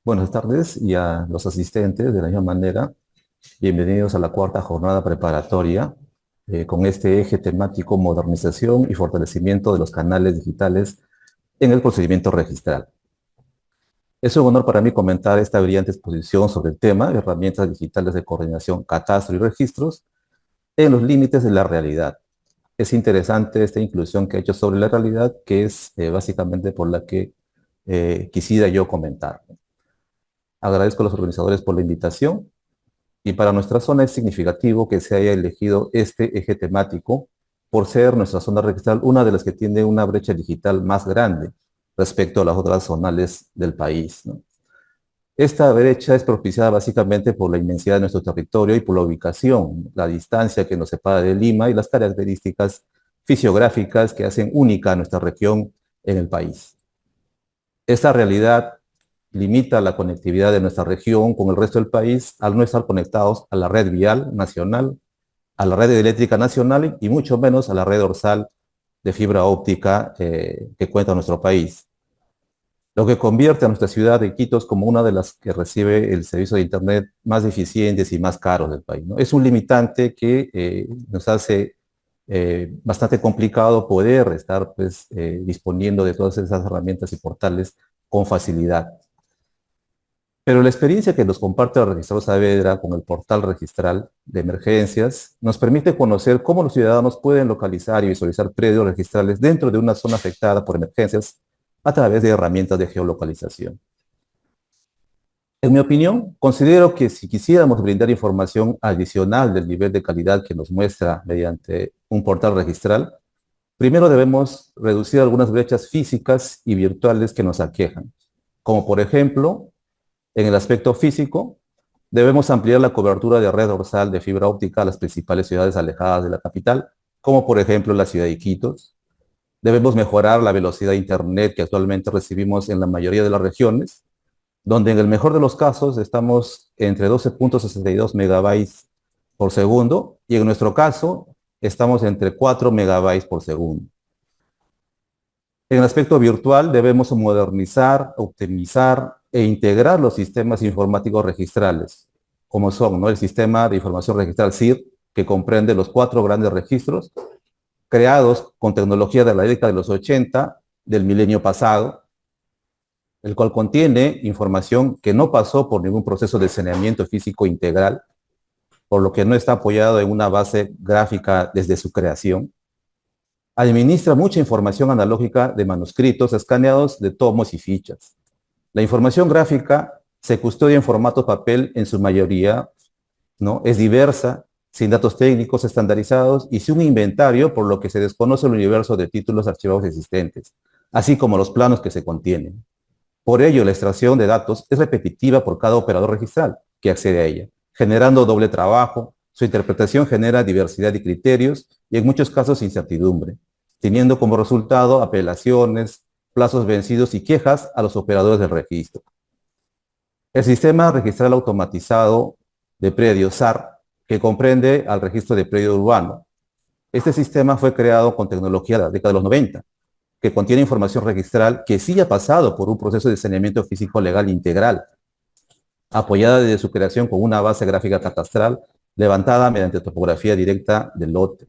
Buenas tardes y a los asistentes de la misma manera. Bienvenidos a la cuarta jornada preparatoria con este eje temático modernización y fortalecimiento de los canales digitales en el procedimiento registral. Es un honor para mí comentar esta brillante exposición sobre el tema de herramientas digitales de coordinación, catastro y registros en los límites de la realidad. Es interesante esta inclusión que he hecho sobre la realidad, que es básicamente por la que quisiera yo comentar. Agradezco a los organizadores por la invitación y para nuestra zona es significativo que se haya elegido este eje temático por ser nuestra zona registral una de las que tiene una brecha digital más grande respecto a las otras zonales del país, ¿no? Esta brecha es propiciada básicamente por la inmensidad de nuestro territorio y por la ubicación, la distancia que nos separa de Lima y las características fisiográficas que hacen única a nuestra región en el país. Esta realidad limita la conectividad de nuestra región con el resto del país al no estar conectados a la red vial nacional, a la red eléctrica nacional y mucho menos a la red dorsal de fibra óptica que cuenta nuestro país. Lo que convierte a nuestra ciudad de Iquitos como una de las que recibe el servicio de Internet más eficientes y más caros del país, ¿no? Es un limitante que nos hace bastante complicado poder estar pues, disponiendo de todas esas herramientas y portales con facilidad. Pero la experiencia que nos comparte el registrador Saavedra con el portal registral de emergencias nos permite conocer cómo los ciudadanos pueden localizar y visualizar predios registrales dentro de una zona afectada por emergencias a través de herramientas de geolocalización. En mi opinión, considero que si quisiéramos brindar información adicional del nivel de calidad que nos muestra mediante un portal registral, primero debemos reducir algunas brechas físicas y virtuales que nos aquejan, como por ejemplo, en el aspecto físico, debemos ampliar la cobertura de red dorsal de fibra óptica a las principales ciudades alejadas de la capital, como por ejemplo la ciudad de Iquitos. Debemos mejorar la velocidad de Internet que actualmente recibimos en la mayoría de las regiones, donde en el mejor de los casos estamos entre 12.62 megabytes por segundo y en nuestro caso estamos entre 4 megabytes por segundo. En el aspecto virtual debemos modernizar, optimizar e integrar los sistemas informáticos registrales, como son, ¿no?, el sistema de información registral SIR, que comprende los 4 grandes registros creados con tecnología de la década de los 80 del milenio pasado, el cual contiene información que no pasó por ningún proceso de saneamiento físico integral, por lo que no está apoyado en una base gráfica desde su creación. Administra mucha información analógica de manuscritos escaneados de tomos y fichas. La información gráfica se custodia en formato papel en su mayoría, ¿no? Es diversa, sin datos técnicos estandarizados y sin un inventario, por lo que se desconoce el universo de títulos archivados existentes, así como los planos que se contienen. Por ello, la extracción de datos es repetitiva por cada operador registral que accede a ella, generando doble trabajo. Su interpretación genera diversidad de criterios y en muchos casos incertidumbre, teniendo como resultado apelaciones, plazos vencidos y quejas a los operadores del registro. El sistema registral automatizado de predios SAR, que comprende al registro de predio urbano. Este sistema fue creado con tecnología de la década de los 90, que contiene información registral que sí ha pasado por un proceso de saneamiento físico legal integral, apoyada desde su creación con una base gráfica levantada mediante topografía directa del lote,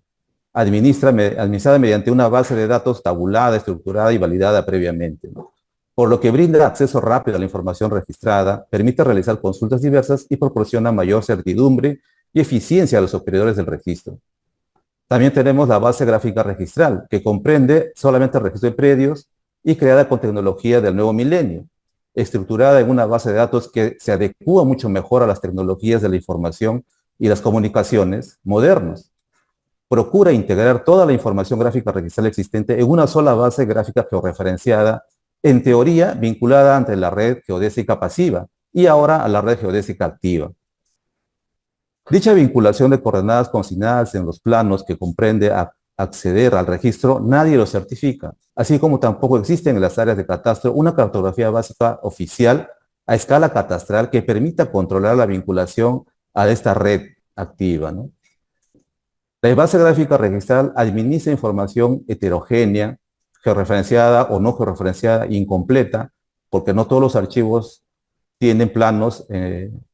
administrada mediante una base de datos tabulada, estructurada y validada previamente, ¿no?, por lo que brinda acceso rápido a la información registrada, permite realizar consultas diversas y proporciona mayor certidumbre y eficiencia a los operadores del registro. También tenemos la base gráfica registral, que comprende solamente el registro de predios y creada con tecnología del nuevo milenio, estructurada en una base de datos que se adecúa mucho mejor a las tecnologías de la información y las comunicaciones modernas. Procura integrar toda la información gráfica registral existente en una sola base gráfica georreferenciada, en teoría vinculada ante la red geodésica pasiva y ahora a la red geodésica activa. Dicha vinculación de coordenadas consignadas en los planos que comprende acceder al registro, nadie lo certifica, así como tampoco existe en las áreas de catastro una cartografía básica oficial a escala catastral que permita controlar la vinculación a esta red activa, ¿no? La base gráfica registral administra información heterogénea, georreferenciada o no georreferenciada, incompleta, porque no todos los archivos tienen planos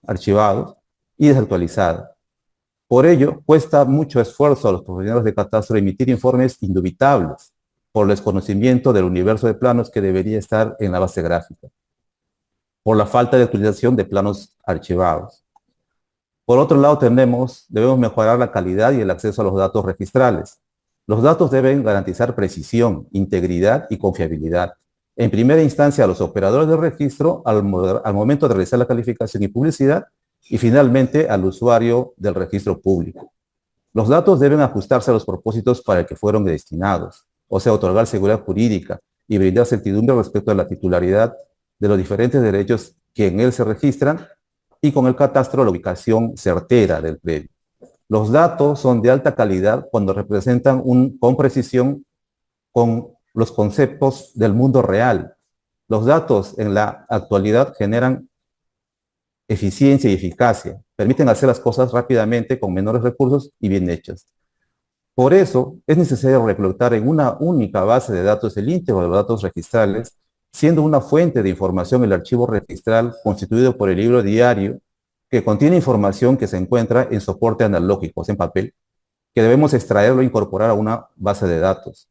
archivados y desactualizados. Por ello, cuesta mucho esfuerzo a los profesionales de catastro emitir informes indubitables por el desconocimiento del universo de planos que debería estar en la base gráfica, por la falta de actualización de planos archivados. Por otro lado, debemos mejorar la calidad y el acceso a los datos registrales. Los datos deben garantizar precisión, integridad y confiabilidad. En primera instancia, a los operadores de registro al momento de realizar la calificación y publicidad, y finalmente al usuario del registro público. Los datos deben ajustarse a los propósitos para el que fueron destinados, o sea, otorgar seguridad jurídica y brindar certidumbre respecto a la titularidad de los diferentes derechos que en él se registran, y con el catastro la ubicación certera del predio. Los datos son de alta calidad cuando representan con precisión con los conceptos del mundo real. Los datos en la actualidad generan eficiencia y eficacia, permiten hacer las cosas rápidamente con menores recursos y bien hechas. Por eso es necesario recolectar en una única base de datos el íntegro de los datos registrales, siendo una fuente de información el archivo registral constituido por el libro diario, que contiene información que se encuentra en soporte analógicos en papel, que debemos extraerlo e incorporar a una base de datos,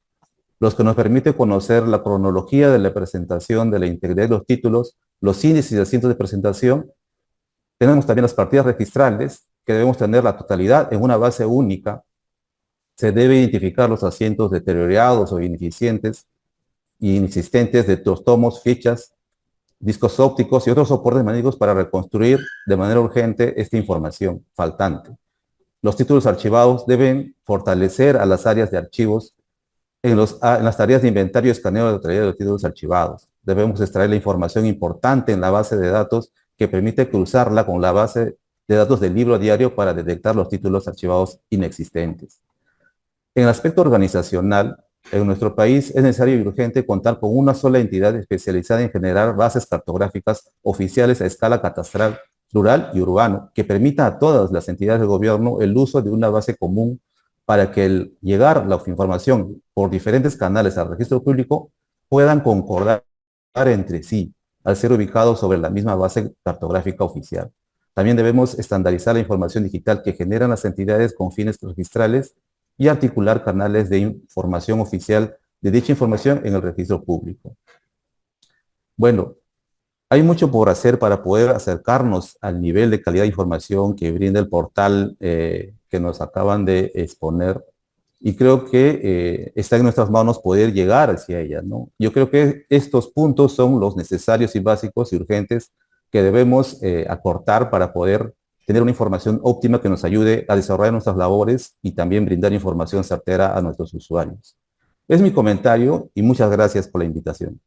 los que nos permite conocer la cronología de la presentación, de la integridad de los títulos, los índices y asientos de presentación. Tenemos también las partidas registrales, que debemos tener la totalidad en una base única. Se debe identificar los asientos deteriorados o ineficientes y inexistentes de los tomos, fichas, discos ópticos y otros soportes magnéticos para reconstruir de manera urgente esta información faltante. Los títulos archivados deben fortalecer a las áreas de archivos en las tareas de inventario y escaneo de la totalidad de los títulos archivados. Debemos extraer la información importante en la base de datos que permite cruzarla con la base de datos del libro diario para detectar los títulos archivados inexistentes. En el aspecto organizacional, en nuestro país es necesario y urgente contar con una sola entidad especializada en generar bases cartográficas oficiales a escala catastral, rural y urbano, que permita a todas las entidades de gobierno el uso de una base común para que al llegar la información por diferentes canales al registro público puedan concordar entre sí, al ser ubicados sobre la misma base cartográfica oficial. También debemos estandarizar la información digital que generan las entidades con fines registrales y articular canales de información oficial de dicha información en el registro público. Bueno, hay mucho por hacer para poder acercarnos al nivel de calidad de información que brinda el portal que nos acaban de exponer, y creo que está en nuestras manos poder llegar hacia ella, ¿no? Yo creo que estos puntos son los necesarios y básicos y urgentes que debemos aportar para poder tener una información óptima que nos ayude a desarrollar nuestras labores y también brindar información certera a nuestros usuarios. Es mi comentario y muchas gracias por la invitación.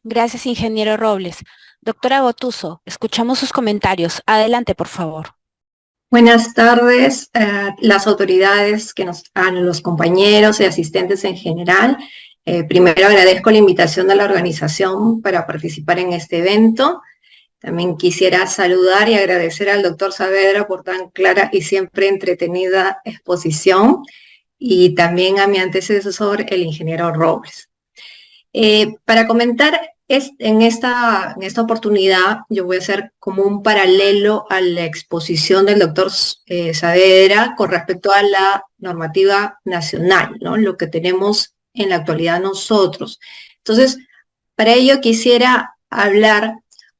Gracias, ingeniero Robles. Doctora Gotuso, escuchamos sus comentarios. Adelante, por favor. Buenas tardes, las autoridades, a los compañeros y asistentes en general. Primero agradezco la invitación de la organización para participar en este evento. También quisiera saludar y agradecer al doctor Saavedra por tan clara y siempre entretenida exposición, y también a mi antecesor, el ingeniero Robles. Para comentar en esta oportunidad, yo voy a hacer como un paralelo a la exposición del doctor Saavedra con respecto a la normativa nacional, ¿no? Lo que tenemos en la actualidad nosotros. Entonces, para ello quisiera hablar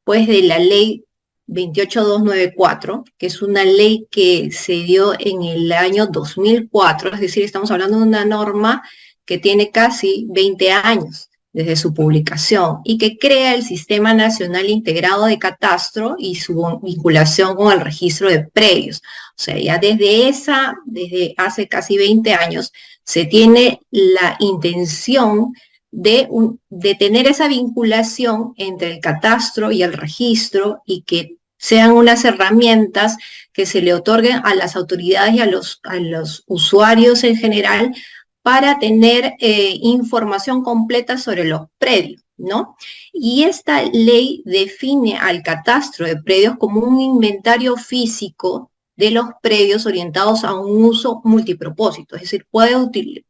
pues de la ley 28294, que es una ley que se dio en el año 2004, es decir, estamos hablando de una norma que tiene casi 20 años desde su publicación y que crea el Sistema Nacional Integrado de Catastro y su vinculación con el registro de predios. O sea, ya desde hace casi 20 años se tiene la intención de tener esa vinculación entre el catastro y el registro, y que sean unas herramientas que se le otorguen a las autoridades y a los usuarios en general para tener información completa sobre los predios, ¿no? Y esta ley define al catastro de predios como un inventario físico de los predios orientados a un uso multipropósito, es decir, puede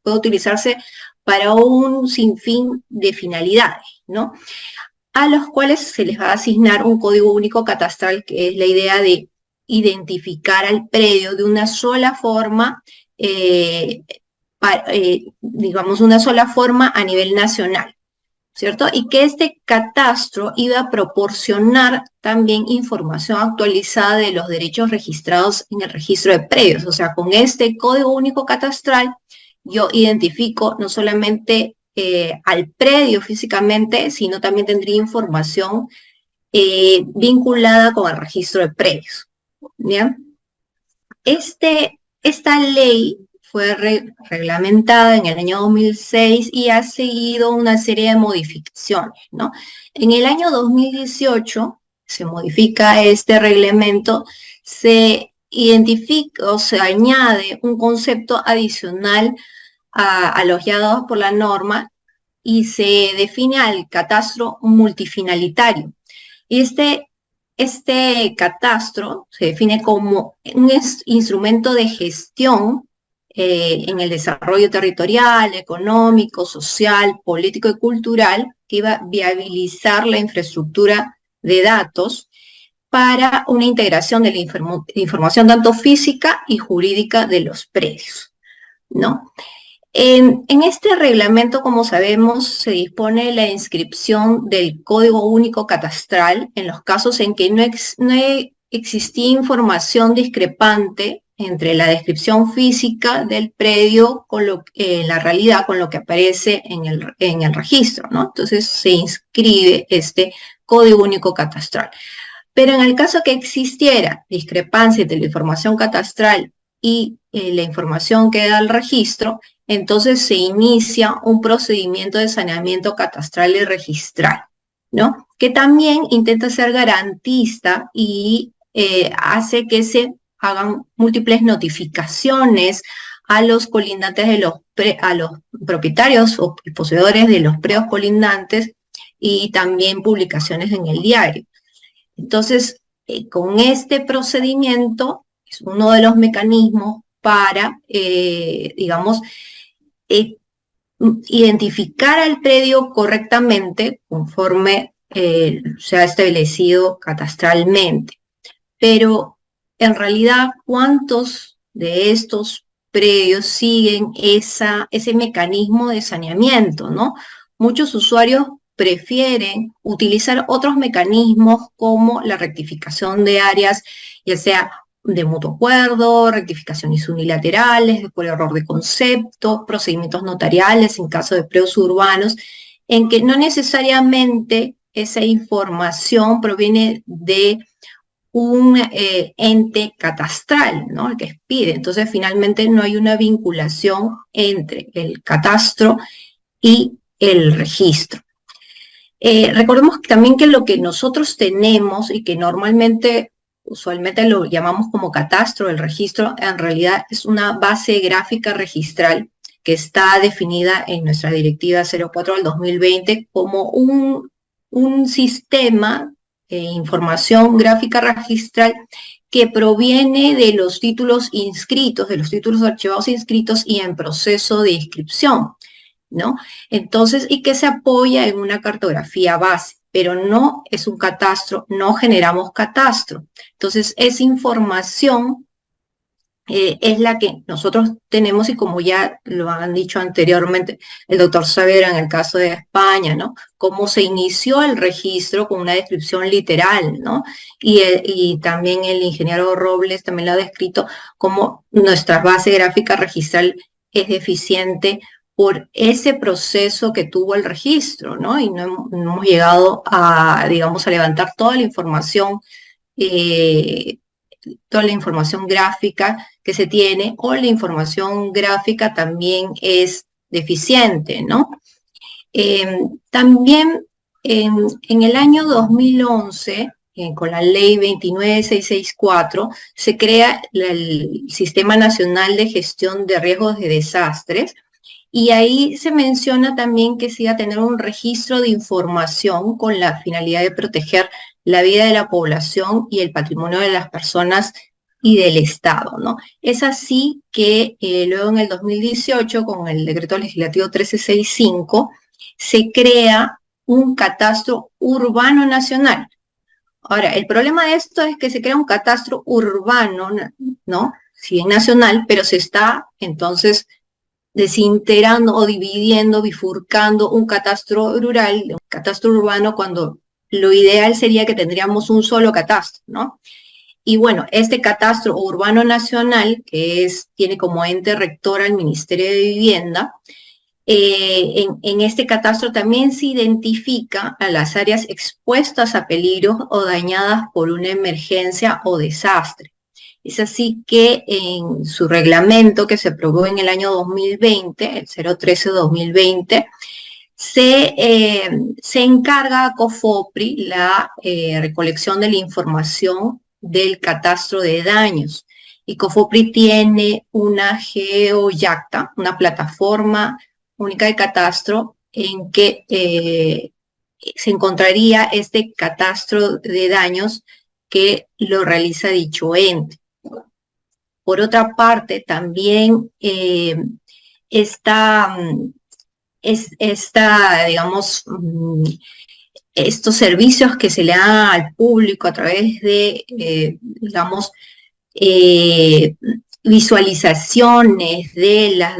utilizarse para un sinfín de finalidades, ¿no? A los cuales se les va a asignar un código único catastral, que es la idea de identificar al predio de una sola forma, digamos, una sola forma a nivel nacional, ¿cierto? Y que este catastro iba a proporcionar también información actualizada de los derechos registrados en el registro de predios. O sea, con este código único catastral, yo identifico no solamente al predio físicamente, sino también tendría información vinculada con el registro de predios. ¿Bien? Esta ley fue reglamentada en el año 2006 y ha seguido una serie de modificaciones, ¿no? En el año 2018 se modifica este reglamento, se identifica o se añade un concepto adicional a los ya dados por la norma y se define al catastro multifinalitario. Y este catastro se define como un instrumento de gestión en el desarrollo territorial, económico, social, político y cultural, que iba a viabilizar la infraestructura de datos para una integración de la información tanto física y jurídica de los predios, ¿no? En este reglamento, como sabemos, se dispone la inscripción del Código Único Catastral en los casos en que no existía información discrepante entre la descripción física del predio con la realidad, con lo que aparece en el registro, ¿no? Entonces se inscribe este Código Único Catastral. Pero en el caso que existiera discrepancia entre la información catastral y la información que da el registro, entonces se inicia un procedimiento de saneamiento catastral y registral, ¿no? Que también intenta ser garantista y hace que se hagan múltiples notificaciones a los colindantes a los propietarios o poseedores de los predios colindantes y también publicaciones en el diario. Entonces, con este procedimiento es uno de los mecanismos para, digamos, identificar al predio correctamente conforme se ha establecido catastralmente. Pero en realidad, ¿cuántos de estos predios siguen ese mecanismo de saneamiento, ¿no? Muchos usuarios prefieren utilizar otros mecanismos como la rectificación de áreas, ya sea de mutuo acuerdo, rectificaciones unilaterales, por error de concepto, procedimientos notariales en caso de predios urbanos, en que no necesariamente esa información proviene de un ente catastral, ¿no? El que expide. Entonces, finalmente no hay una vinculación entre el catastro y el registro. Recordemos también que lo que nosotros tenemos y que usualmente lo llamamos como catastro, el registro, en realidad es una base gráfica registral que está definida en nuestra directiva 04 del 2020 como un sistema de información gráfica registral que proviene de los títulos inscritos, de los títulos archivados inscritos y en proceso de inscripción, ¿no? Entonces, y que se apoya en una cartografía base, pero no es un catastro, no generamos catastro. Entonces, esa información es la que nosotros tenemos y como ya lo han dicho anteriormente el doctor Saavedra en el caso de España, ¿no? Cómo se inició el registro con una descripción literal, ¿no? Y también el ingeniero Robles también lo ha descrito como nuestra base gráfica registral es deficiente por ese proceso que tuvo el registro, ¿no? Y no hemos llegado a, digamos, a levantar toda la información gráfica que se tiene, o la información gráfica también es deficiente, ¿no? También en el año 2011, con la ley 29664, se crea el Sistema Nacional de Gestión de Riesgos de Desastres, y ahí se menciona también que se iba a tener un registro de información con la finalidad de proteger la vida de la población y el patrimonio de las personas y del Estado, ¿no? Es así que luego en el 2018, con el decreto legislativo 1365, se crea un catastro urbano nacional. Ahora, el problema de esto es que se crea un catastro urbano, ¿no? Sí, en nacional, pero se está entonces desintegrando o dividiendo, bifurcando un catastro rural, un catastro urbano, cuando lo ideal sería que tendríamos un solo catastro, ¿no? Y bueno, este catastro urbano nacional, que tiene como ente rector al Ministerio de Vivienda, en este catastro también se identifica a las áreas expuestas a peligros o dañadas por una emergencia o desastre. Es así que en su reglamento que se aprobó en el año 2020, el 013-2020, se encarga a COFOPRI la recolección de la información del catastro de daños. Y COFOPRI tiene una GeoYacta, una plataforma única de catastro en que se encontraría este catastro de daños que lo realiza dicho ente. Por otra parte, también digamos, estos servicios que se le dan al público a través de, digamos, visualizaciones de la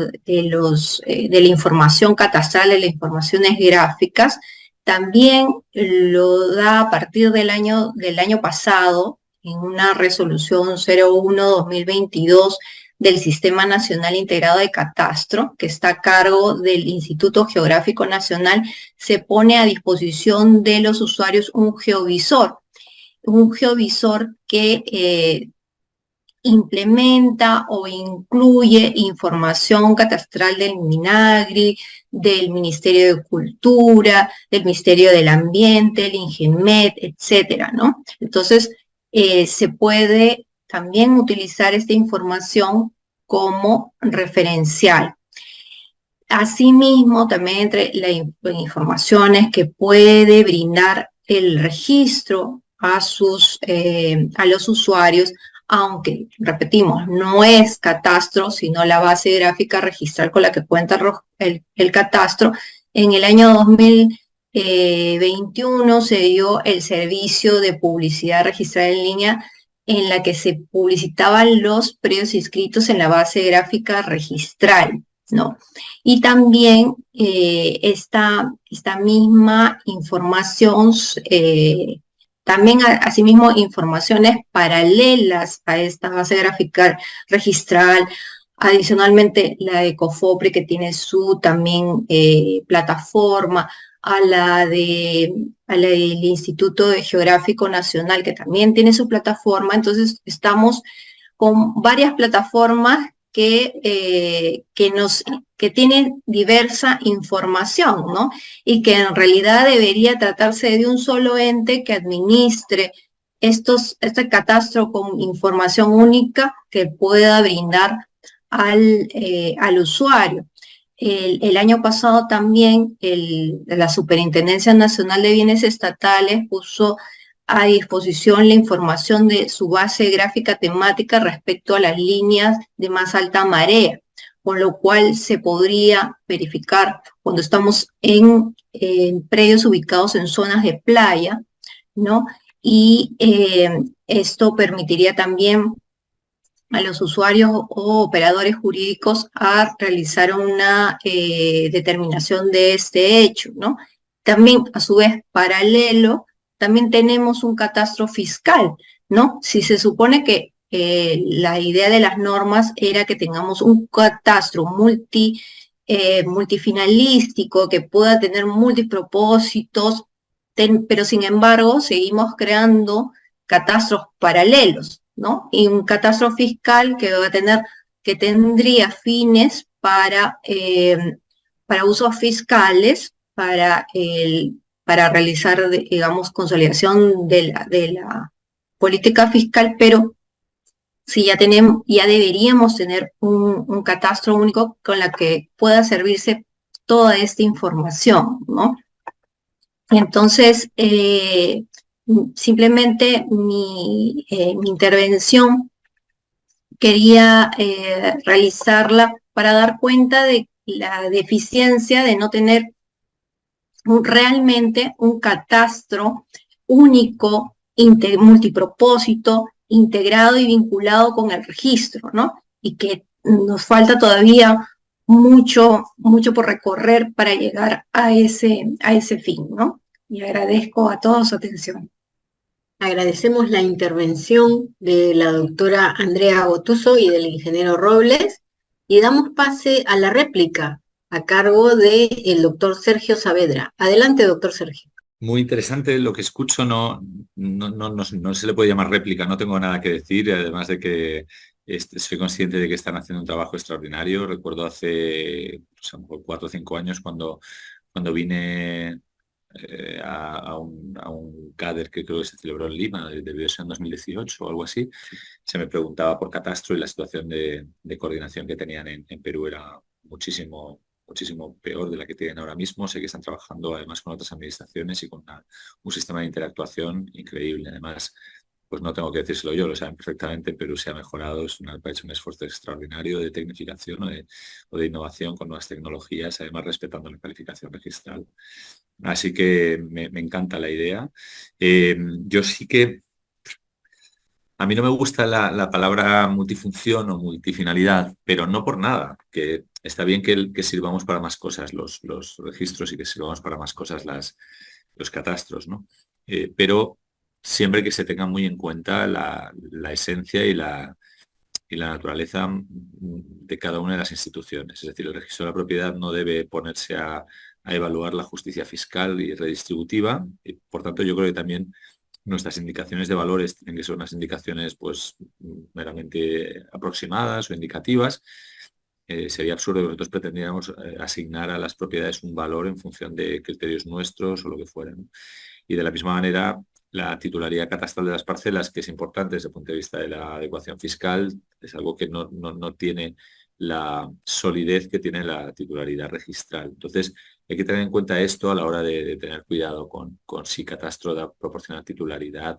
información catastral, de las informaciones gráficas, también lo da a partir del año pasado, en una resolución 01-2022 del Sistema Nacional Integrado de Catastro, que está a cargo del Instituto Geográfico Nacional, se pone a disposición de los usuarios un geovisor que implementa o incluye información catastral del MINAGRI, del Ministerio de Cultura, del Ministerio del Ambiente, el INGEMET, etcétera, ¿no? Entonces, se puede también utilizar esta información como referencial. Asimismo, también entre las informaciones que puede brindar el registro a los usuarios, aunque, repetimos, no es catastro, sino la base gráfica registral con la que cuenta el catastro. En el año 2021 se dio el servicio de publicidad registrada en línea, en la que se publicitaban los predios inscritos en la base gráfica registral, ¿no? Y también esta misma información, también asimismo informaciones paralelas a esta base gráfica registral, adicionalmente la de COFOPRI, que tiene su también plataforma, a la del Instituto Geográfico Nacional, que también tiene su plataforma. Entonces estamos con varias plataformas que tienen diversa información, ¿no? Y que en realidad debería tratarse de un solo ente que administre este catastro con información única que pueda brindar al usuario. El año pasado también la Superintendencia Nacional de Bienes Estatales puso a disposición la información de su base gráfica temática respecto a las líneas de más alta marea, con lo cual se podría verificar cuando estamos en predios ubicados en zonas de playa, ¿no? Y esto permitiría también a los usuarios o operadores jurídicos a realizar una determinación de este hecho, ¿no? También, a su vez, paralelo, también tenemos un catastro fiscal, ¿no? Si se supone que la idea de las normas era que tengamos un catastro multifinalístico que pueda tener multipropósitos, pero sin embargo seguimos creando catastros paralelos, ¿no? Y un catastro fiscal que tendría fines para usos fiscales, para realizar, digamos, consolidación de la política fiscal, pero si ya deberíamos tener un catastro único con la que pueda servirse toda esta información, ¿no? Entonces, simplemente mi intervención quería realizarla para dar cuenta de la deficiencia de no tener realmente un catastro único, multipropósito, integrado y vinculado con el registro, ¿no? Y que nos falta todavía mucho por recorrer para llegar a ese fin, ¿no? Y agradezco a todos su atención. Agradecemos la intervención de la doctora Andrea Gotuso y del ingeniero Robles y damos pase a la réplica a cargo del doctor Sergio Saavedra. Adelante, doctor Sergio. Muy interesante lo que escucho, no se le puede llamar réplica, no tengo nada que decir, además de que soy consciente de que están haciendo un trabajo extraordinario. Recuerdo hace pues, a lo mejor 4 o 5 años cuando vine a un CADER que creo que se celebró en Lima, debió ser en 2018 o algo así, se me preguntaba por catastro y la situación de coordinación que tenían en Perú era muchísimo peor de la que tienen ahora mismo. Sé que están trabajando además con otras administraciones y con un sistema de interactuación increíble. Además, pues no tengo que decírselo yo, lo saben perfectamente, Perú se ha mejorado, ha hecho un esfuerzo extraordinario de tecnificación o de innovación con nuevas tecnologías, además respetando la calificación registral. Así que me encanta la idea. Yo sí que a mí no me gusta la palabra multifunción o multifinalidad, pero no por nada, que está bien que sirvamos para más cosas los registros y que sirvamos para más cosas los catastros, ¿no? Pero siempre que se tenga muy en cuenta la esencia y la naturaleza de cada una de las instituciones. Es decir, el registro de la propiedad no debe ponerse a evaluar la justicia fiscal y redistributiva, y por tanto yo creo que también nuestras indicaciones de valores tienen que ser unas indicaciones pues meramente aproximadas o indicativas. Sería absurdo que nosotros pretendiéramos asignar a las propiedades un valor en función de criterios nuestros o lo que fuera, ¿no? Y de la misma manera, la titularidad catastral de las parcelas, que es importante desde el punto de vista de la adecuación fiscal, es algo que no tiene la solidez que tiene la titularidad registral. Entonces, hay que tener en cuenta esto a la hora de tener cuidado con si catastro proporciona titularidad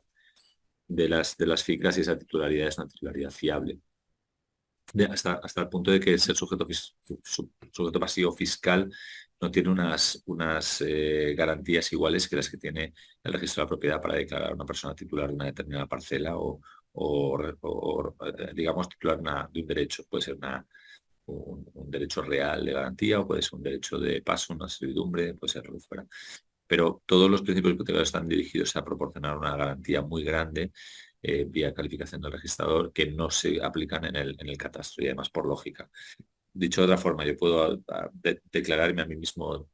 de las fincas y esa titularidad es una titularidad fiable. Hasta el punto de que ser sujeto pasivo fiscal no tiene unas garantías iguales que las que tiene el registro de la propiedad para declarar a una persona titular de una determinada parcela o digamos, titular de un derecho. Puede ser un derecho real de garantía o puede ser un derecho de paso, una servidumbre, puede ser lo que fuera. Pero todos los principios hipotecarios están dirigidos a proporcionar una garantía muy grande vía calificación del registrador que no se aplican en el catastro y además por lógica. Dicho de otra forma, yo puedo declararme a mí mismo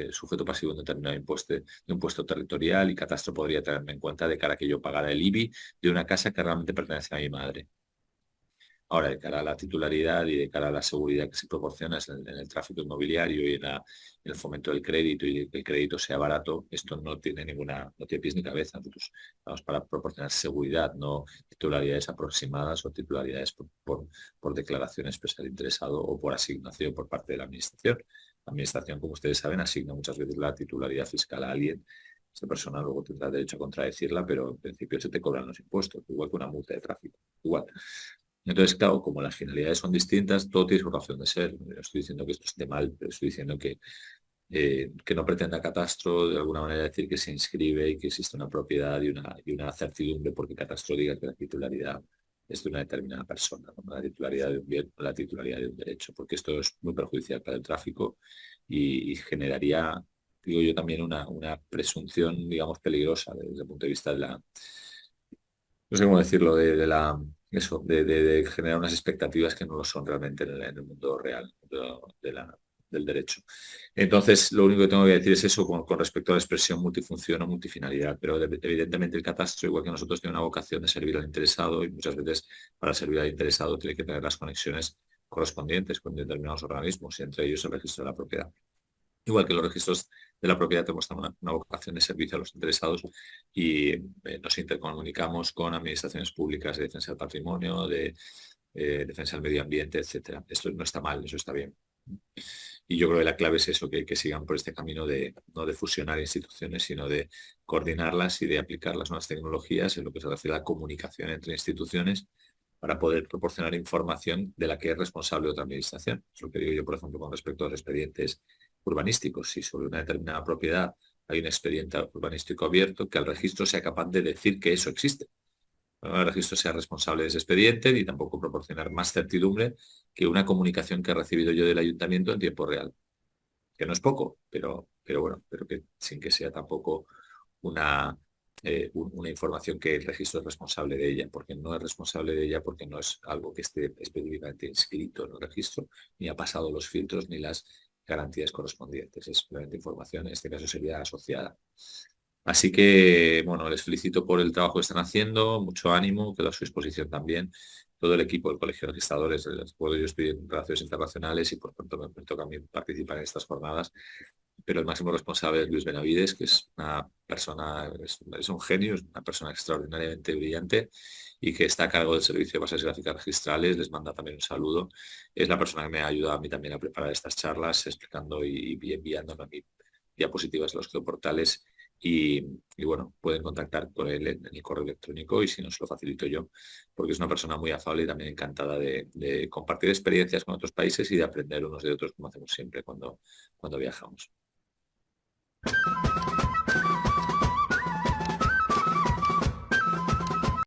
sujeto pasivo de un determinado impuesto territorial y catastro podría tenerme en cuenta de cara a que yo pagara el IBI de una casa que realmente pertenece a mi madre. Ahora, de cara a la titularidad y de cara a la seguridad que se proporciona en el tráfico inmobiliario y en el fomento del crédito y que el crédito sea barato, esto no tiene pies ni cabeza. Nosotros vamos para proporcionar seguridad, no titularidades aproximadas o titularidades por declaración expresa del interesado o por asignación por parte de la administración. La administración, como ustedes saben, asigna muchas veces la titularidad fiscal a alguien. Esa persona luego tendrá derecho a contradecirla, pero en principio se te cobran los impuestos, igual que una multa de tráfico. Igual. Entonces, claro, como las finalidades son distintas, todo tiene su razón de ser. No estoy diciendo que esto esté mal, pero estoy diciendo que no pretenda catastro de alguna manera decir que se inscribe y que existe una propiedad y una certidumbre porque catastro diga que la titularidad es de una determinada persona, ¿no? La titularidad de un bien o la titularidad de un derecho, porque esto es muy perjudicial para el tráfico y generaría, digo yo, también una presunción, digamos, peligrosa desde el punto de vista de la, no sé cómo decirlo, de generar unas expectativas que no lo son realmente en el mundo real del derecho. Entonces, lo único que tengo que decir es eso con respecto a la expresión multifunción o multifinalidad, pero evidentemente el catastro, igual que nosotros, tiene una vocación de servir al interesado y muchas veces para servir al interesado tiene que tener las conexiones correspondientes con determinados organismos y entre ellos el registro de la propiedad. Igual que los registros de la propiedad tenemos una vocación de servicio a los interesados y nos intercomunicamos con administraciones públicas de defensa del patrimonio, de defensa del medio ambiente, etcétera. Esto no está mal, eso está bien. Y yo creo que la clave es eso, que sigan por este camino no de fusionar instituciones, sino de coordinarlas y de aplicar las nuevas tecnologías en lo que se refiere a la comunicación entre instituciones para poder proporcionar información de la que es responsable otra administración. Es lo que digo yo, por ejemplo, con respecto a los expedientes urbanísticos. Si sobre una determinada propiedad hay un expediente urbanístico abierto, que el registro sea capaz de decir que eso existe. No el registro sea responsable de ese expediente ni tampoco proporcionar más certidumbre que una comunicación que he recibido yo del ayuntamiento en tiempo real. Que no es poco, pero bueno, pero que sin que sea tampoco una información que el registro es responsable de ella, porque no es responsable de ella porque no es algo que esté específicamente inscrito en el registro, ni ha pasado los filtros ni las garantías correspondientes. Es simplemente información, en este caso sería asociada. Así que, bueno, les felicito por el trabajo que están haciendo, mucho ánimo, quedo a su disposición también. Todo el equipo del Colegio de Registradores, yo estoy en Relaciones Internacionales y por tanto me toca a mí participar en estas jornadas, pero el máximo responsable es Luis Benavides, que es una persona, es un genio, es una persona extraordinariamente brillante y que está a cargo del Servicio de Bases Gráficas Registrales, les manda también un saludo. Es la persona que me ha ayudado a mí también a preparar estas charlas, explicando y enviándome a mí diapositivas de los geoportales. Y bueno, pueden contactar con él en el correo electrónico y si no, se lo facilito yo, porque es una persona muy afable y también encantada de compartir experiencias con otros países y de aprender unos de otros, como hacemos siempre cuando viajamos.